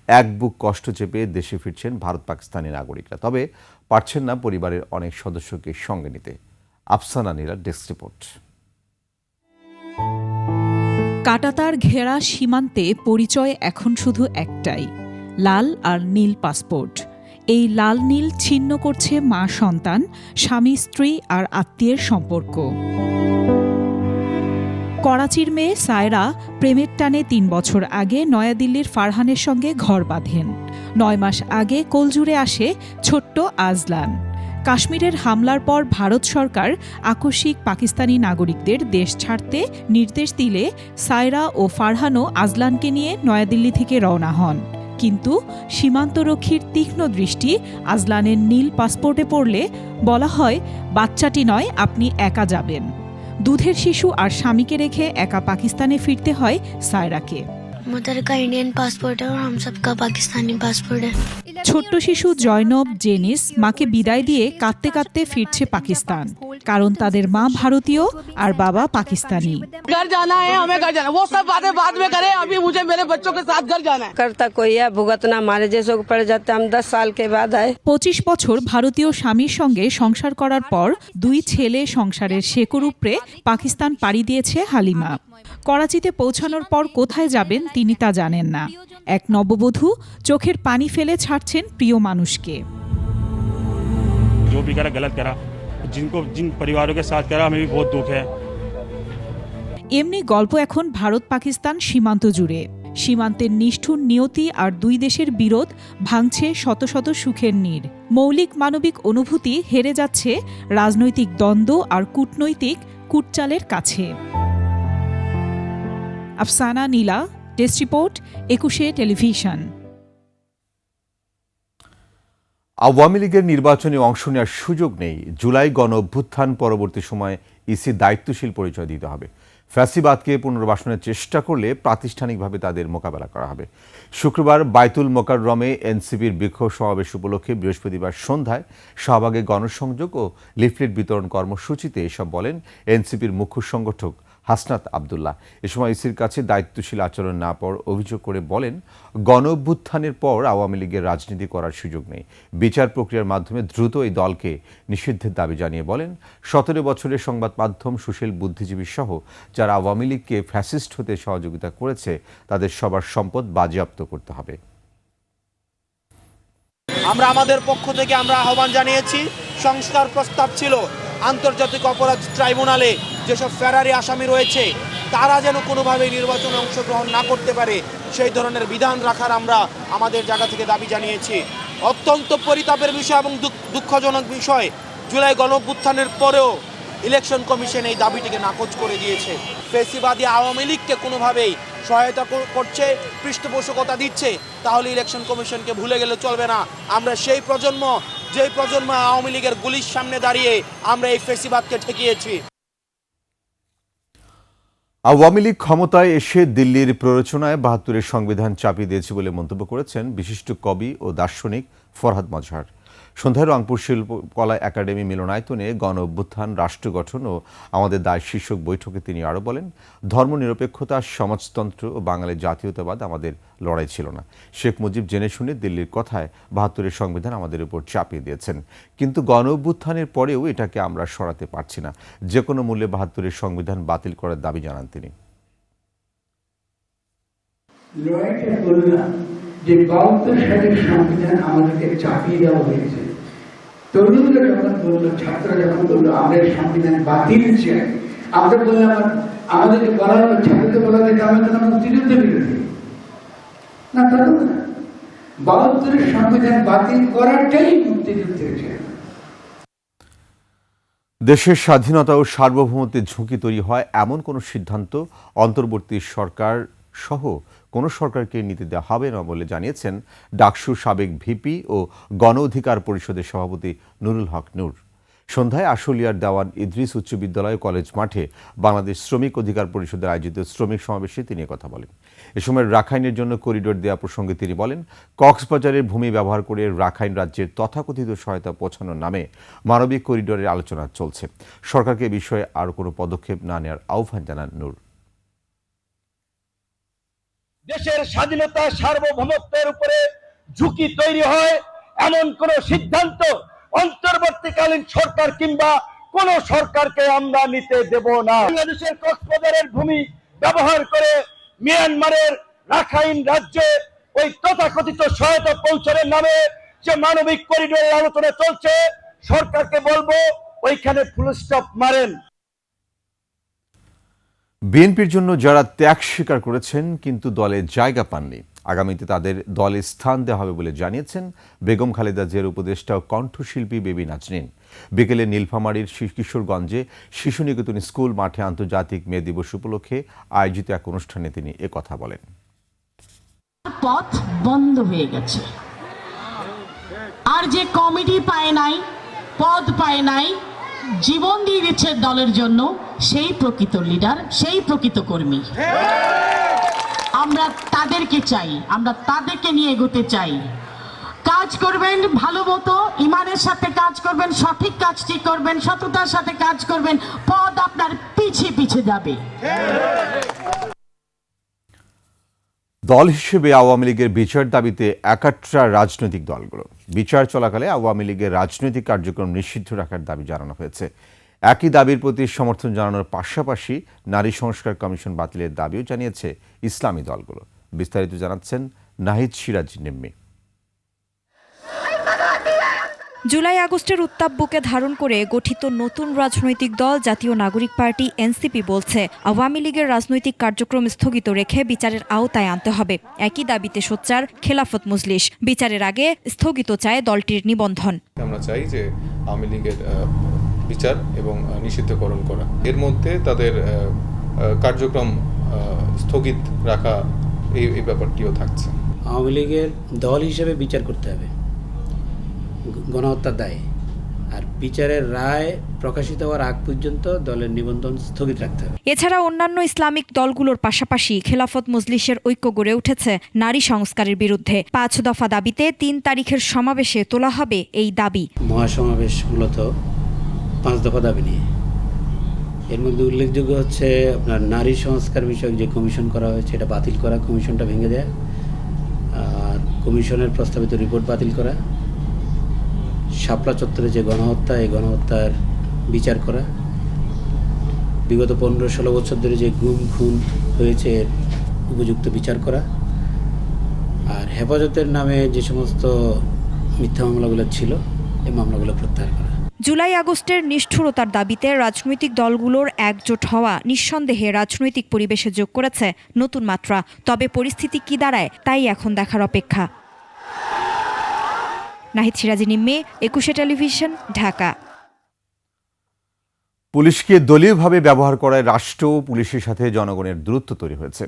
এক বুক কষ্ট চেপে দেশে ফিরছেন ভারত পাকিস্তানি নাগরিকরা, তবে পারছেন না পরিবারের অনেক সদস্যকে সঙ্গে নিতে। আফসানা নীলার ডেস্ক রিপোর্ট। কাঁটাতার ঘেরা সীমান্তে পরিচয় এখন শুধু একটাই, লাল আর নীল পাসপোর্ট। এই লাল নীল ছিন্ন করছে মা সন্তান, স্বামী স্ত্রী আর আত্মীয়ের সম্পর্ক। করাচির মেয়ে সায়রা প্রেমের টানে ৩ বছর আগে নয়াদিল্লির ফারহানের সঙ্গে ঘর বাঁধেন। ৯ মাস আগে কোলজুড়ে আসে ছোট্ট আজলান। কাশ্মীরের হামলার পর ভারত সরকার আকস্মিক পাকিস্তানি নাগরিকদের দেশ ছাড়তে নির্দেশ দিলে সায়রা ও ফারহানও আজলানকে নিয়ে নয়াদিল্লি থেকে রওনা হন। কিন্তু সীমান্তরক্ষীর তীক্ষ্ণ দৃষ্টি আজলানের নীল পাসপোর্টে পড়লে বলা হয়, বাচ্চাটি নয়, আপনি একা যাবেন। দুধের শিশু আর স্বামীকে রেখে একা পাকিস্তানে ফিরতে হয় সায়রাকে। मदर का इंडियन पासपोर्ट है और हम सबका पाकिस्तानी पासपोर्ट है। ছোট্ট শিশু জয়নব জেনিস মাকে বিদায় দিয়ে কাঁদতে কাঁদতে ফিরছে পাকিস্তান, কারণ তাদের মা ভারতীয় আর বাবা পাকিস্তানি। घर जाना है, हमें घर जाना है, वो सब बातें बाद में करें, अभी मुझे मेरे बच्चों के साथ घर जाना है। करता कोई है भुगतना हमारे जैसों को पड़ जाते, हम 10 साल के बाद आए। 25 বছর ভারতীয় স্বামীর সঙ্গে সংসার করার পর 2 ছেলে সংসারের শেকড় উপড়ে পাকিস্তান পাড়ি দিয়েছে হালিমা। করাচিতে পৌঁছানোর পর কোথায় যাবেন তিনি তা জানেন না। এক নববধূ চোখের পানি ফেলে ছাড়ছেন প্রিয় মানুষকে। जो भी करा गलत करा, जिन परिवारों के साथ करा हमें भी बहुत दुख है। এমনি গল্প এখন ভারত পাকিস্তান সীমান্ত জুড়ে। সীমান্তের নিষ্ঠুর নিয়তি আর 2 দেশের বিরোধ ভাঙছে শত শত সুখের নীড়। মৌলিক মানবিক অনুভূতি হেরে যাচ্ছে রাজনৈতিক দ্বন্দ্ব আর কূটনৈতিক কূটচালের কাছে। আফসানা নীলা, ডেস্ক রিপোর্ট, 21 টেলিভিশন। আওয়ামী লীগের নির্বাচনে অংশ নেওয়ার সুযোগ নেই। জুলাই গণ অভ্যুত্থান পরবর্তী সময়ে ইসি দায়িত্বশীল পরিচয় দিতে হবে। ফ্যাসিবাদকে পুনর্বাসনের চেষ্টা করলে প্রাতিষ্ঠানিকভাবে তাদের মোকাবেলা করা হবে। শুক্রবার বায়তুল মোকাররমে এনসিপির বিক্ষোভ সমাবেশ উপলক্ষে বৃহস্পতিবার সন্ধ্যায় শাহবাগে গণসংযোগ ও লিফলেট বিতরণ কর্মসূচিতে এসব বলেন এনসিপির মুখ্য সংগঠক হাসনাত আবদুল্লাহ। এ সময় ইসির কাছে দায়িত্বশীল আচরণ না পাওয়ার অভিযোগ করে বলেন, গণ অভ্যুত্থানের পর আওয়ামী লীগের রাজনীতি করার সুযোগ নেই। বিচার প্রক্রিয়ার মাধ্যমে দ্রুত এই দলকে নিষিদ্ধের দাবি জানিয়ে বলেন, 17 বছরের সংবাদ মাধ্যম, সুশীল বুদ্ধিজীবী সহ যারা আওয়ামী লীগকে ফ্যাসিস্ট হতে সহযোগিতা করেছে তাদের সবার সম্পদ বাজেয়াপ্ত করতে হবে। আমরা আমাদের পক্ষ থেকে আমরা আহ্বান জানিয়েছি, সংস্কার প্রস্তাব ছিল আন্তর্জাতিক অপরাধ ট্রাইব্যুনালে যেসব ফেরারি আসামি রয়েছে তারা যেন কোনোভাবেই নির্বাচনে অংশগ্রহণ না করতে পারে সেই ধরনের বিধান রাখার আমরা আমাদের জায়গা থেকে দাবি জানিয়েছি। অত্যন্ত পরিতাপের বিষয় এবং দুঃখজনক বিষয়, জুলাই গণঅভ্যুত্থানের পরেও ইলেকশন কমিশন এই দাবিটিকে নাকচ করে দিয়েছে। ফ্যাসিবাদী আওয়ামী লীগকে কোনোভাবেই সহায়তা করছে, পৃষ্ঠপোষকতা দিচ্ছে, তাহলে ইলেকশন কমিশনকে ভুলে গেলে চলবে না। আমরা সেই প্রজন্ম, যেই প্রজন্ম আওয়ামী লীগের গুলির সামনে দাঁড়িয়ে আমরা এই ফ্যাসিবাদকে ঠেকিয়েছি। আওয়ামী লীগ ক্ষমতায় এসে দিল্লির প্ররোচনায় 72-এর সংবিধান চাপিয়ে দিয়েছে বলে মন্তব্য করেছেন বিশিষ্ট কবি ও দার্শনিক ফরহাদ মজহার। সন্ধ্যায় রংপুর শিল্পকলা একাডেমি মিলনায়তনে গণ অভ্যুত্থান, রাষ্ট্র গঠন ও আমাদের দায় শীর্ষক বৈঠকে তিনি আরও বলেন, ধর্মনিরপেক্ষতা, সমাজতন্ত্র ও বাঙালির জাতীয়তাবাদ আমাদের লড়াই ছিল না। শেখ মুজিব জেনে শুনে দিল্লির কথায় 72-এর সংবিধান আমাদের উপর চাপিয়ে দিয়েছেন, কিন্তু গণ অভ্যুত্থানের পরেও এটাকে আমরা সরাতে পারছি না। যে কোনো মূল্যে 72-এর সংবিধান বাতিল করার দাবি জানান তিনি। যে 72 সালের সংবিধান আমাদেরকে চাপিয়ে দেওয়া হয়েছে, তরুণরা যখন বললো, ছাত্ররা যখন বললো আমরা সংবিধান বাতিল চাই, আমরা বললাম আমাদেরকে বলা হলো, ছাত্রদের বলা হলো আমরা তো মুক্তিযুদ্ধের বিরোধী না, তখন 72-এর সংবিধান বাতিল করাটাই মুক্তিযুদ্ধের চেয়ে। দেশের স্বাধীনতা ও সার্বভৌমত্বের ঝুঁকি তৈরি হয় এমন কোনো সিদ্ধান্ত অন্তর্বর্তী সরকার সহ কোনো সরকারকে নিতে দেওয়া হবে না বলে জানিয়েছেন ডাকসুর সাবেক ভিপি ও গণ অধিকার পরিষদের সভাপতি নুরুল হক নূর। সন্ধ্যায় আশুলিয়ার দেওয়ান ইদ্রিস উচ্চ বিদ্যালয় কলেজ মাঠে বাংলাদেশ শ্রমিক অধিকার পরিষদের আয়োজিত শ্রমিক সমাবেশে তিনি কথা বলেন। এ সময় রাখাইনের জন্য করিডোর দেওয়া প্রসঙ্গে তিনি বলেন, কক্সবাজারের ভূমি ব্যবহার করে রাখাইন রাজ্যের তথাকথিত সহায়তা পৌঁছানোর নামে মানবিক করিডোরের আলোচনা চলছে। সরকারকে এ বিষয়ে আর কোনো পদক্ষেপ না নেওয়ার আহ্বান জানান নূর। দেশের স্বাধীনতা সার্বভৌমত্বের উপরে ঝুঁকি তৈরি হয় এমন কোন সিদ্ধান্ত অন্তর্বর্তীকালীন সরকার কিংবা কোন সরকারকে আমরা নিতে দেব না। বাংলাদেশের কক্সবাজারের ভূমি ব্যবহার করে মিয়ানমারের রাখাইন রাজ্যে ওই তথাকথিত সহায়তা পৌঁছানোর নামে যে মানবিক করিডোরের আলোচনা চলছে, সরকারকে বলবো ওইখানে ফুল স্টপ মারেন। বিএনপির জন্য যারা ত্যাগ স্বীকার করেছেন কিন্তু দলে জায়গা পাননি, আগামীতে তাদের দলে স্থান দেওয়া হবে বলে জানিয়েছেন বেগম খালেদা জিয়ার উপদেষ্টা ও কণ্ঠশিল্পী বেবি নাজনীন। বিকেলে নীলফামারীর কিশোরগঞ্জে শিশু নিকেতন স্কুল মাঠে আন্তর্জাতিক মে দিবস উপলক্ষে আয়োজিত এক অনুষ্ঠানে তিনি একথা বলেন। পথ বন্ধ হয়ে গেছে, আর যে কমিটি পায় নাই, পদ পায় নাই, জীবন দিয়ে দিচ্ছে দলের জন্য, সেই প্রকৃত লিডার, সেই প্রকৃত কর্মী। আমরা তাদেরকে চাই, আমরা তাদেরকে নিয়ে এগোতে চাই। কাজ করবেন ভালো মতো, ইমানের সাথে কাজ করবেন, সঠিক কাজটি করবেন, সততার সাথে কাজ করবেন, পদ আপনার পিছে পিছে যাবে। দল হিসেবে আওয়ামী লীগের বিচার দাবিতে একাট্রা রাজনৈতিক দলগুলো। বিচার চলাকালে আওয়ামী লীগের রাজনৈতিক কার্যক্রম নিষিদ্ধ রাখার দাবি জানানো হয়েছে। একই দাবির প্রতি সমর্থন জানানোর পাশাপাশি নারী সংস্কার কমিশন বাতিলের দাবিও জানিয়েছে ইসলামী দলগুলো। বিস্তারিত জানাচ্ছেন নাহিদ সিরাজ নিম্মি। জুলাই আগস্টের উত্তাপ বুকে ধারণ করে গঠিত নতুন রাজনৈতিক দল জাতীয় নাগরিক পার্টি এনসিপি বলছে, আওয়ামী লীগের রাজনৈতিক কার্যক্রম স্থগিত রেখে বিচারের আওতায় আনতে হবে। একই দাবিতে সোচ্চার খেলাফত মজলিস। বিচারের আগে স্থগিত চায় দলটির নিবন্ধন। আমরা চাই যে আওয়ামী লীগের বিচার এবং নিষিদ্ধকরণ করা, এর মধ্যে তাদের কার্যক্রম স্থগিত রাখা, এই ব্যাপারটিও থাকছে। আওয়ামী লীগের দল হিসেবে বিচার করতে হবে গণহত্যার দায়ে, আর বিচারের রায় প্রকাশিত হওয়ার আগ পর্যন্ত দলের নিবন্ধন স্থগিত রাখতে হবে। এছাড়া অন্যান্য ইসলামিক দলগুলোর পাশাপাশি খেলাফত মজলিসের ঐক্য গড়ে উঠেছে নারী সংস্কারের বিরুদ্ধে। 5 দফা দাবিতে 3 তারিখের সমাবেশে তোলা হবে এই দাবি। মহাসমাবেশ মূলত 5 দফা দাবি নিয়ে। এর মধ্যে উল্লেখযোগ্য হচ্ছে আপনার নারী সংস্কার বিষয়ক যে কমিশন করা হয়েছে এটা বাতিল করা, কমিশনটা ভেঙে দেয়া, আর কমিশনের প্রস্তাবিত রিপোর্ট বাতিল করা, শাপলা চত্বরে যে গণহত্যা, এই গণহত্যার বিচার করা, বিগত 15-16 বছর ধরে যে গুম খুন হয়েছে এর উপযুক্ত বিচার করা, আর হেফাজতের নামে যে সমস্ত মিথ্যা মামলাগুলো ছিল এই মামলাগুলো প্রত্যাহার করা। জুলাই আগস্টের নিষ্ঠুরতার দাবিতে রাজনৈতিক দলগুলোর একজোট হওয়া নিঃসন্দেহে রাজনৈতিক পরিবেশে যোগ করেছে নতুন মাত্রা। তবে পরিস্থিতি কি দাঁড়ায় তাই এখন দেখার অপেক্ষা। নাহিদ সিরাজি নিম্মে, 21 টেলিভিশন, ঢাকা। পুলিশকে দলীয়ভাবে ব্যবহার করায় রাষ্ট্র ও পুলিশের সাথে জনগণের দূরত্ব তৈরি হয়েছে,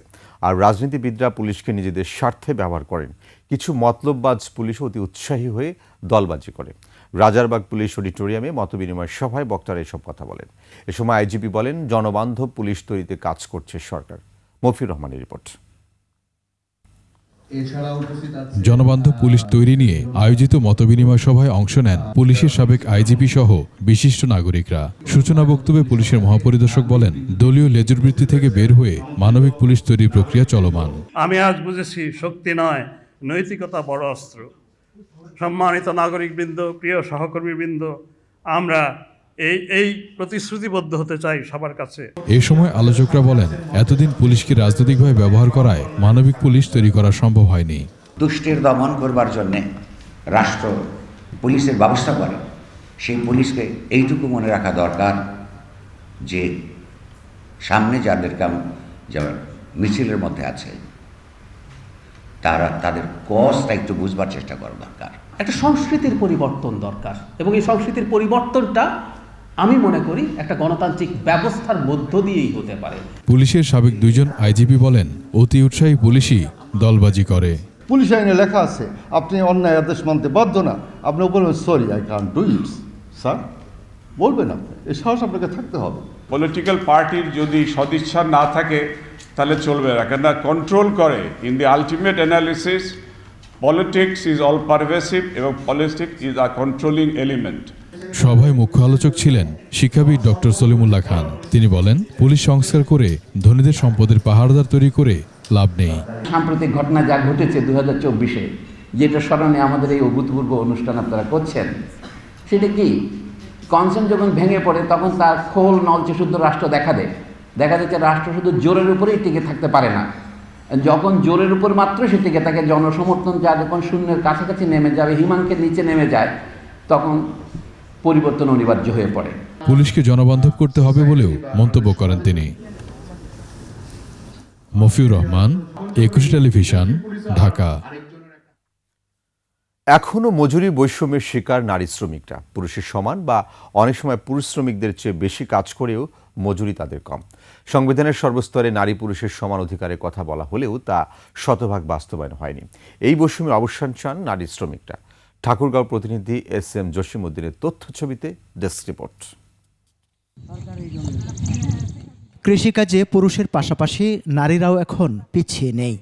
আর রাজনীতিবিদরা পুলিশকে নিজেদের স্বার্থে ব্যবহার করেন। কিছু মতলববাজ পুলিশ অতি উৎসাহী হয়ে দলবাজি করে। রাজারবাগ পুলিশ অডিটোরিয়ামে মতবিনিময় সভায় বক্তারা এসব কথা বলেন। এ সময় আইজিপি বলেন, জনবান্ধব পুলিশ তৈরিতে কাজ করছে সরকার। মফির রহমানের রিপোর্ট। জনবান্ধব পুলিশ তৈরি নিয়ে আয়োজিত মতবিনিময় সভায় অংশ নেন পুলিশের সাবেক আইজিপি সহ বিশিষ্ট নাগরিকরা। সূচনা বক্তব্যে পুলিশের মহাপরিদর্শক বলেন, দলীয় লেজুরবৃত্তি থেকে বের হয়ে মানবিক পুলিশ তৈরির প্রক্রিয়া চলমান। আমি আজ বুঝেছি শক্তি নয়, নৈতিকতা বড় অস্ত্র। সম্মানিত নাগরিকবৃন্দ, প্রিয় সহকর্মীবৃন্দ, আমরা এই প্রতিশ্রুতিবদ্ধ হতে চাই সবার কাছে। এই সময় আলোচকরা বলেন, এতদিন পুলিশকে রাজনৈতিকভাবে ব্যবহার করায় মানবিক পুলিশ তৈরি করা সম্ভব হয়নি। দুষ্টের দমন করবার জন্যে রাষ্ট্র পুলিশের ব্যবস্থা করে। সেই পুলিশকে এইটুকু মনে রাখা দরকার যে সামনে যাদেরকে যেমন মিছিলের মধ্যে আছে তারা তাদের কজটা একটু বুঝবার চেষ্টা করা দরকার। একটা সংস্কৃতির পরিবর্তন দরকার, এবং এই সংস্কৃতির পরিবর্তনটা আমি মনে করি একটা গণতান্ত্রিক ব্যবস্থার মধ্য দিয়েই হতে পারে। পুলিশের সাবেক 2জন আইজিপি বলেন, অতি উৎসাহী পুলিশই দলবাজি করে। পুলিশ আইনে লেখা আছে আপনি অন্যায় আদেশ মানতে বাধ্য না, আপনি বলবেন sorry I can't do it sir, বলবেন আপনি, এই সাহস আপনাকে থাকতে হবে। পলিটিক্যাল পার্টির যদি সদিচ্ছা না থাকে তাহলে চলবে না, কেন কন্ট্রোল করে। In the ultimate analysis politics is all pervasive এবং politics is a controlling element. সভায় মুখ্য আলোচক ছিলেন শিক্ষাবিদ ডক্টর সলিমুল্লাহ খান। তিনি বলেন, পুলিশ সংস্কার করে ধনীদের সম্পদের পাহাড়দার তৈরি করে লাভ নেই। সাম্প্রতিক ঘটনা যা ঘটেছে 2024-এ, যেটা স্মরণে আমাদের এই অভূতপূর্ব অনুষ্ঠান আপনারা করছেন, সেটা কি কনসেন্ট যখন ভেঙে পড়ে তখন তার খোল নলচে শুদ্ধ রাষ্ট্র দেখা যাচ্ছে রাষ্ট্র শুধু জোরের উপরেই টিকে থাকতে পারে না। যখন জোরের উপর মাত্র সে টিকে থাকে, জনসমর্থন যা যখন শূন্যের কাছাকাছি নেমে যাবে, হিমাঙ্কের নিচে নেমে যায়, তখন পরিবর্তন অনিবার্য হয়ে পড়ে। পুলিশকে জনবান্ধব করতে হবে বলেও মন্তব্য করেন তিনি। মফিউর রহমান, একুশে টেলিভিশন, ঢাকা। এখনও মজুরি বৈষম্যের শিকার নারী শ্রমিকরা। পুরুষের সমান বা অনেক সময় পুরুষ শ্রমিকদের চেয়ে বেশি কাজ করেও মজুরি তাদের কম। সংবিধানের সর্বস্তরে নারী পুরুষের সমান অধিকারের কথা বলা হলেও তা শতভাগ বাস্তবায়ন হয়নি। এই বৈষম্যের অবসান চান নারী শ্রমিকরা। ঠাকুরগাঁও প্রতিনিধি SM জসিমউদ্দিনের তথ্য ছবিতে ডেস্ক রিপোর্ট। কৃষিকাজে পুরুষের পাশাপাশি নারীরাও এখন পিছিয়ে নেই।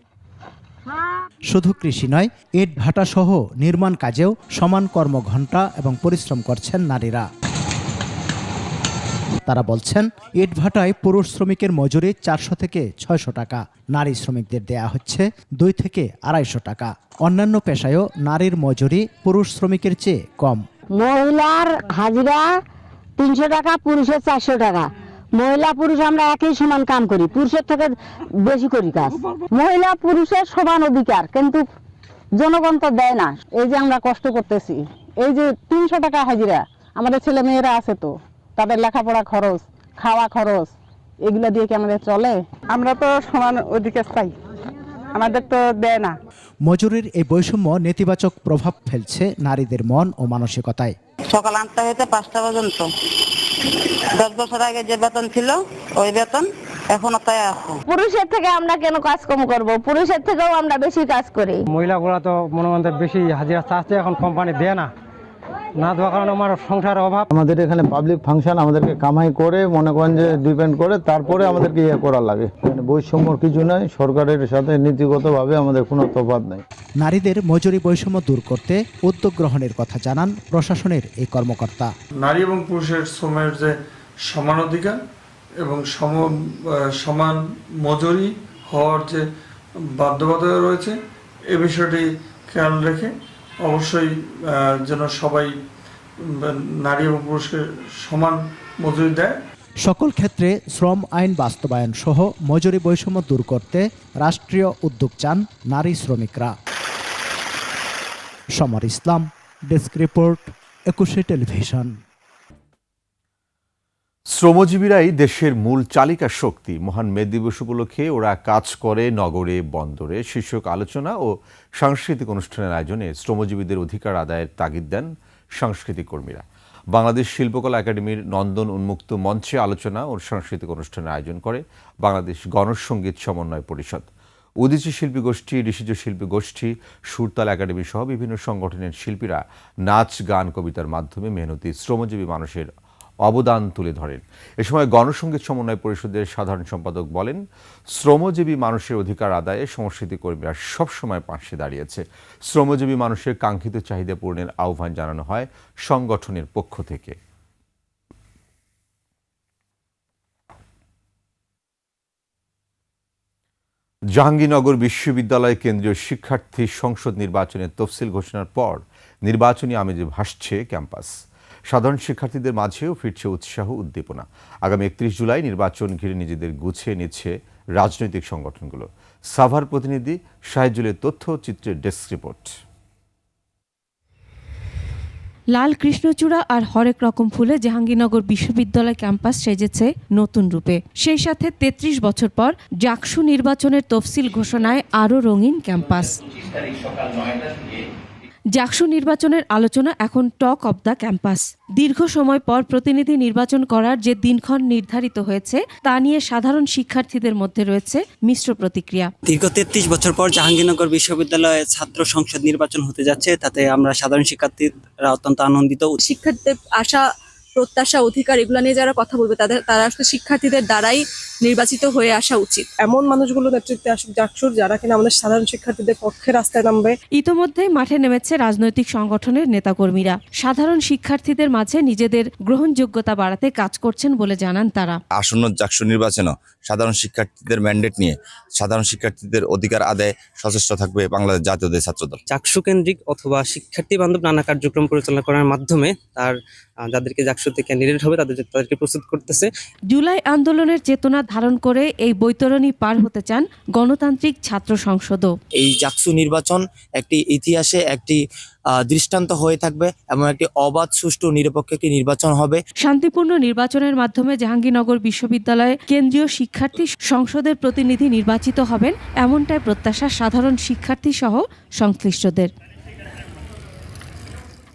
শুধু কৃষি নয়, ইট ভাটা সহ নির্মাণ কাজেও সমান কর্মঘণ্টা এবং পরিশ্রম করছেন নারীরা। তারা বলছেন, ইট ভাটায় পুরুষ শ্রমিকের মজুরি 400 থেকে 600 টাকা, নারী শ্রমিকদের দেয়া হচ্ছে 2 থেকে 250 টাকা। অন্যান্য পেশায়ও নারীর মজুরি পুরুষ শ্রমিকের চেয়ে কম। মহিলার হাজিরা 300 টাকা, পুরুষের 400 টাকা। মহিলা পুরুষ আমরা একই সমান কাম করি, পুরুষের থেকে বেশি করি কাজ। মহিলা পুরুষের সমান অধিকার, কিন্তু জনগণ তো দেয় না। এই যে আমরা কষ্ট করতেছি, এই যে 300 টাকা হাজিরা, আমাদের ছেলে মেয়েরা আছে তো, তাদের লেখাপড়া খরচ, খাওয়া খরচ, এগুলা দিয়ে কি আমাদের চলে? আমরা তো সমান অধিকার চাই, আমাদের তো দেয় না। মজুরির এই বৈষম্য নেতিবাচক প্রভাব ফেলছে নারীদের মন ও মানসিকতায়। সকাল 8টা হইতে 5টা পর্যন্ত 10 বছর আগে যে বেতন ছিল ওই বেতন এখনো তাই আছে। পুরুষের থেকে আমরা কেন কাজ কম করব? পুরুষের থেকেও আমরা বেশি কাজ করি। মহিলাগুলা তো মনে মনে বেশি হাজিরা চাচ্ছে, এখন কোম্পানি দেয় না দেওয়ার কারণে আমার সংসার অভাব। আমাদের এখানে পাবলিক ফাংশন, আমাদেরকে কামাই করে মনে করেন যে ডিপেন্ড করে, তারপরে আমাদেরকে ইয়ে করা লাগে। বৈষম্য কিছু নাই, সরকারের সাথে নীতিগতভাবে আমাদের কোনো তফাৎ নাই। নারীদের মজুরি বৈষম্য দূর করতে উদ্যোগ গ্রহণের কথা জানান প্রশাসনের এই কর্মকর্তা। নারী এবং পুরুষের শ্রমের যে সমান অধিকার এবং সমান মজুরি হওয়ার যে বাধ্যবাধকতা রয়েছে, এ বিষয়টি খেয়াল রেখে অবশ্যই যেন সবাই নারী এবং পুরুষকে সমান মজুরি দেয়। সকল ক্ষেত্রে শ্রম আইন বাস্তবায়ন সহ মজুরি বৈষম্য দূর করতে রাষ্ট্রীয় উদ্যোগ চান নারী শ্রমিকরা। সমর ইসলাম, ডেস্ক রিপোর্ট, একুশে টেলিভিশন। শ্রমজীবীরাই দেশের মূল চালিকা শক্তি। মহান মে দিবস উপলক্ষে ওরা কাজ করে নগরে বন্দরে শীর্ষক আলোচনা ও সাংস্কৃতিক অনুষ্ঠানের আয়োজনে শ্রমজীবীদের অধিকার আদায়ের তাগিদ দেন সাংস্কৃতিক কর্মীরা। বাংলাদেশ শিল্পকলা একাডেমির নন্দন উন্মুক্ত মঞ্চে আলোচনা ও সাংস্কৃতিক অনুষ্ঠানের আয়োজন করে বাংলাদেশ গণসংগীত সমন্বয় পরিষদ। উদীচী শিল্পী গোষ্ঠী, ঋষিজ শিল্পী গোষ্ঠী, সুরতাল একাডেমি সহ বিভিন্ন সংগঠনের শিল্পীরা নাচ, গান, কবিতার মাধ্যমে মেহনতি শ্রমজীবী মানুষের অবদান তুলে ধরেন। এ সময় গণসংগীত সমন্বয় পরিষদের সাধারণ সম্পাদক বলেন, শ্রমজীবী মানুষের অধিকার আদায়ে সংস্কৃতি কর্মীরা সবসময় পাশে দাঁড়িয়েছে। শ্রমজীবী মানুষের কাঙ্ক্ষিত চাহিদা পূরণের আহ্বান জানানো হয় সংগঠনের পক্ষ থেকে। জাহাঙ্গীরনগর বিশ্ববিদ্যালয় কেন্দ্রীয় শিক্ষার্থী সংসদ নির্বাচনের তফসিল ঘোষণার পর নির্বাচনী আমেজে ভাসছে ক্যাম্পাস। সাধারণ শিক্ষার্থীদের মাঝেও ফিরছে উৎসাহ, উদ্দীপনা। আগামী 31 জুলাই নির্বাচন ঘিরে নিজেদের গুছিয়ে নিচ্ছে রাজনৈতিক সংগঠনগুলো। সাভার প্রতিনিধি শাহিজুলের তথ্যচিত্রের ডেস্ক রিপোর্ট। লাল কৃষ্ণচূড়া আর হরেক রকম ফুলে জাহাঙ্গীরনগর বিশ্ববিদ্যালয় ক্যাম্পাস সেজেছে নতুন রূপে। সেই সাথে 33 বছর পর জাকসু নির্বাচনের তফসিল ঘোষণায় আরও রঙিন ক্যাম্পাস। জাকসু নির্বাচনের আলোচনা এখন টক অব দ্য ক্যাম্পাস। দীর্ঘ সময় পর প্রতিনিধি নির্বাচন করার যে দিনক্ষণ নির্ধারিত হয়েছে তা নিয়ে সাধারণ শিক্ষার্থীদের মধ্যে রয়েছে মিশ্র প্রতিক্রিয়া। দীর্ঘ 33 বছর পর জাহাঙ্গীরনগর বিশ্ববিদ্যালয়ে ছাত্র সংসদ নির্বাচন হতে যাচ্ছে, তাতে আমরা সাধারণ শিক্ষার্থীরা অত্যন্ত আনন্দিত। শিক্ষার্থীদের আশা প্রত্যাশা, অধিকার এগুলো নিয়ে যারা কথা বলবে তারা আসলে শিক্ষার্থীদের দ্বারাই নির্বাচিত হয়ে আসা উচিত। এমন মানুষগুলো নেতৃত্বে আসুক জাকসুর, যারা কিনা আমাদের সাধারণ শিক্ষার্থীদের পক্ষে রাস্তায় নামবে। ইতোমধ্যেই মাঠে নেমেছে রাজনৈতিক সংগঠনের নেতাকর্মীরা। সাধারণ শিক্ষার্থীদের মাঝে নিজেদের গ্রহণযোগ্যতা বাড়াতে কাজ করছেন বলে জানান তারা। আসন্ন জাকসু নির্বাচনে সাধারণ শিক্ষার্থীদের ম্যান্ডেট নিয়ে সাধারণ শিক্ষার্থীদের অধিকার আদায়ে সচেষ্ট থাকবে বাংলাদেশ জাতীয়তাবাদী ছাত্রদল। জাকসু কেন্দ্রিক অথবা শিক্ষার্থী বান্ধব নানা কার্যক্রম পরিচালনা করার মাধ্যমে যাদেরকে জাকসুতে ক্যান্ডিডেট হবে তাদেরকে প্রস্তুত করতেছে। জুলাই আন্দোলনের চেতনা ধারণ করে এই বৈতরণী পার হতে চান গণতান্ত্রিক ছাত্র সংসদও। এই জাকসু নির্বাচন একটি ইতিহাসে একটি দৃষ্টান্ত হয়ে থাকবে এবং একটি অবাধ, সুষ্ঠু, নিরপেক্ষ একটি নির্বাচন হবে। শান্তিপূর্ণ নির্বাচনের মাধ্যমে জাহাঙ্গীরনগর বিশ্ববিদ্যালয়ে কেন্দ্রীয় শিক্ষার্থী সংসদের প্রতিনিধি নির্বাচিত হবেন, এমনটাই প্রত্যাশা সাধারণ শিক্ষার্থী সহ সংশ্লিষ্টদের।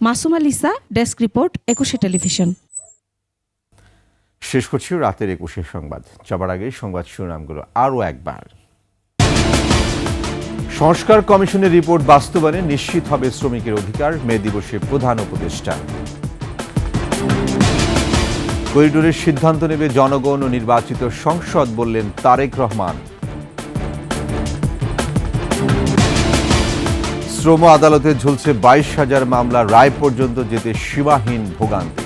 Masuma Lisa, desk report, 21 television. শেষ করছি রাতের 21 সংবাদ। যাবার আগে সংবাদ শিরোনামগুলো আরও একবার। সংস্কার কমিশনের রিপোর্ট বাস্তবায়নে নিশ্চিত হবে শ্রমিকের অধিকার, মে দিবসে প্রধান উপদেষ্টা। করিডোরের সিদ্ধান্ত নেবে জনগণ ও নির্বাচিত সংসদ, বললেন তারেক রহমান। শ্রম আদালতে ঝুলছে 22,000 মামলা, রায় পর্যন্ত যেতে সীমাহীন ভোগান্তি।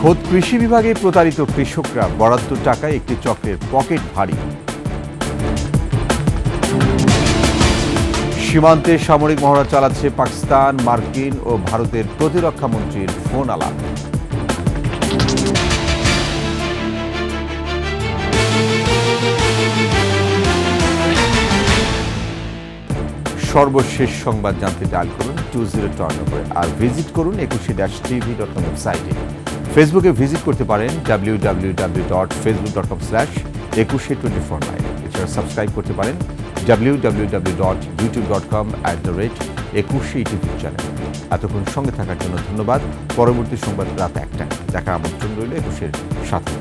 খোদ কৃষি বিভাগে প্রতারিত কৃষকরা, বরাদ্দ টাকায় একটি চক্রের পকেট ভারী। সীমান্তে সামরিক মহড়া চালাচ্ছে পাকিস্তান, মার্কিন ও ভারতের প্রতিরক্ষা মন্ত্রীর ফোন আলাপ। সর্বশেষ সংবাদ জানতে ডায়াল করুন 20 নম্বরে, আর ভিজিট করুন 21-tv.com ওয়েবসাইটে। ফেসবুকে ভিজিট করতে পারেন www.facebook.com/2124. এছাড়া সাবস্ক্রাইব করতে পারেন www.youtube.com/21 চ্যানেল। এতক্ষণ সঙ্গে থাকার জন্য ধন্যবাদ। পরবর্তী সংবাদ রাত 1টায় দেখার আমন্ত্রণ রইল। 21-এর সাথে।